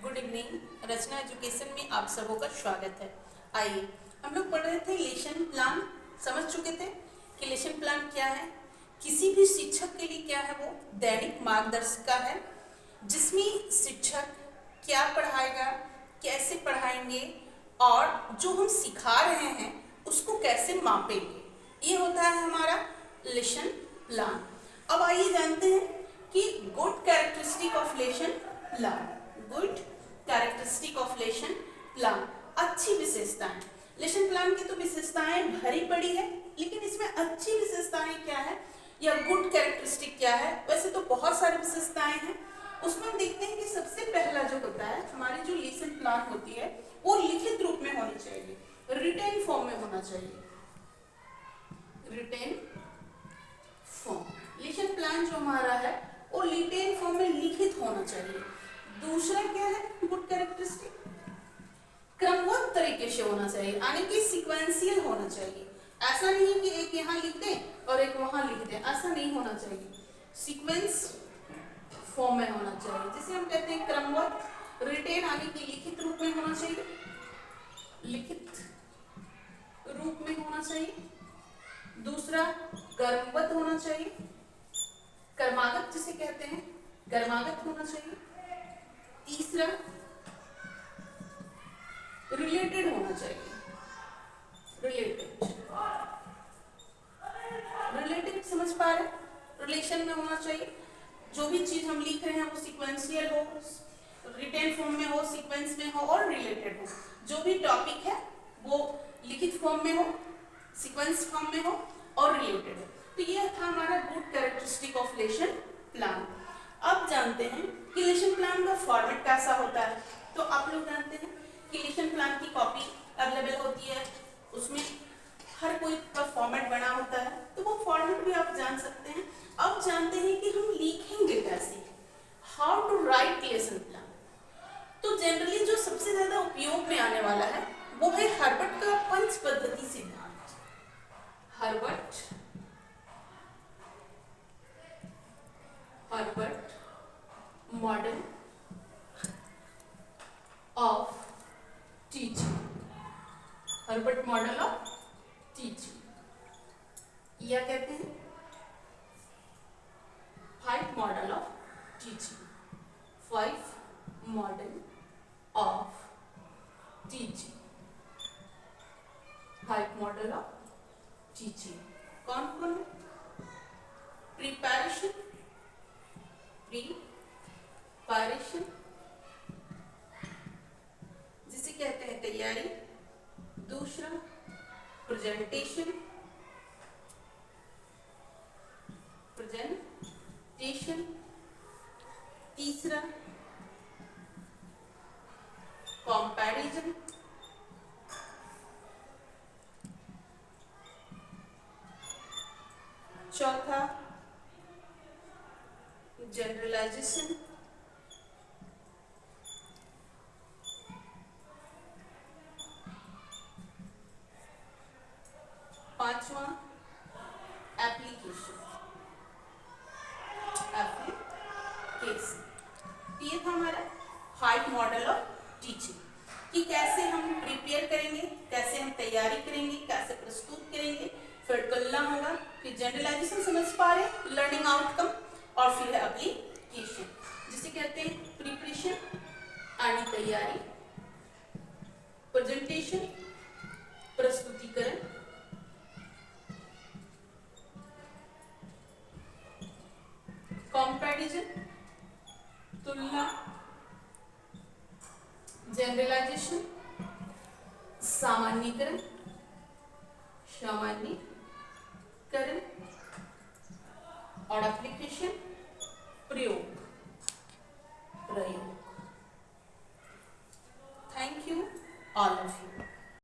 Good evening. रचना education में आप सबों का स्वागत है। आइए, हम लोग पढ़ रहे थे लेसन प्लान। समझ चुके थे कि लेसन प्लान क्या है। किसी भी शिक्षक के लिए क्या है, वो दैनिक मार्गदर्शिका है जिसमें शिक्षक क्या पढ़ाएगा, कैसे पढ़ाएंगे और जो हम सिखा रहे हैं उसको कैसे मापेंगे, ये होता है हमारा लेसन प्लान। अब आइए जानते हैं कि good characteristic of lesson plan. Good characteristic of lesson plan, अच्छी विशेषताएं। लेसन प्लान की तो विशेषताएं भरी पड़ी है, लेकिन इसमें अच्छी विशेषताएं क्या है या गुड कैरेक्टरिस्टिक क्या है। वैसे तो बहुत सारी विशेषताएं हैं, उसमें हम देखते हैं कि सबसे पहला जो होता है, हमारी जो लेसन प्लान होती है वो लिखित रूप में होनी चाहिए, रिटेन फॉर्म में होना चाहिए। रिटेन फॉर्म, लेसन प्लान जो हमारा है वो रिटेन फॉर्म में लिखित होना चाहिए। दूसरा क्या है गुड कैरेक्टरिस्टिक, क्रमबद्ध तरीके से होना चाहिए, यानी कि सीक्वेंशियल होना चाहिए। ऐसा नहीं कि एक यहाँ लिख दें और एक वहां लिख दें, ऐसा नहीं होना चाहिए। सीक्वेंस फॉर्म में होना चाहिए, जिसे हम कहते हैं क्रमबद्ध। रिटेन यानी कि लिखित रूप में होना चाहिए, लिखित रूप में होना चाहिए। दूसरा क्रमबद्ध होना चाहिए, क्रमागत जिसे कहते हैं, क्रमागत होना चाहिए। तीसरा रिलेटेड होना चाहिए, रिलेटेड। रिलेटेड समझ पा रहे, रिलेशन में होना चाहिए। जो भी चीज हम लिख रहे हैं वो सीक्वेंशियल हो, रिटेन फॉर्म में हो, सीक्वेंस में हो और रिलेटेड हो। जो भी टॉपिक है वो लिखित फॉर्म में हो, सीक्वेंस फॉर्म में हो और रिलेटेड हो। तो ये था हमारा good characteristic of lesson plan. अब जानते हैं कि लेसन प्लान का फॉर्मेट कैसा होता है। तो आप लोग जानते हैं कि लेसन प्लान की कॉपी अवेलेबल होती है, उसमें हर कोई का फॉर्मेट बना होता है, तो वो फॉर्मेट भी आप जान सकते हैं। अब जानते हैं कि हम लिखेंगे कैसे, how to write lesson plan. तो जनरली जो सबसे ज्यादा उपयोग में आने वाला है वो है हर्बर्ट का पंच पद्धति सिद्धांत। Herbert model of teaching, Herbert model of teaching या कहते हैं five model of teaching, five model of teaching, five model of teaching. कौन कौन है? प्रिपरेशन, प्रिपरेशन जिसे कहते हैं तैयारी। दूसरा प्रेजेंटेशन, प्रेजेंटेशन। तीसरा कंपैरिजन। चौथा जनरलाइजेशन। पांचवा एप्लीकेशन, एप्लीकेशन। ये था हमारा फाइव मॉडल ऑफ टीचिंग कि कैसे हम प्रिपेयर करेंगे, कैसे हम तैयारी करेंगे, कैसे प्रस्तुत करेंगे, फिर तुलना होगा, फिर जनरलाइजेशन समझ पा रहे, लर्निंग आउटकम, और फिर है एप्लीकेशन जिसे कहते हैं प्रिपरेशन यानी तैयारी, प्रेजेंटेशन प्रस्तुतिकरण, कंपैरिजन तुलना, जनरलाइजेशन सामान्यीकरण, सामान्यीकरण और एप्लीकेशन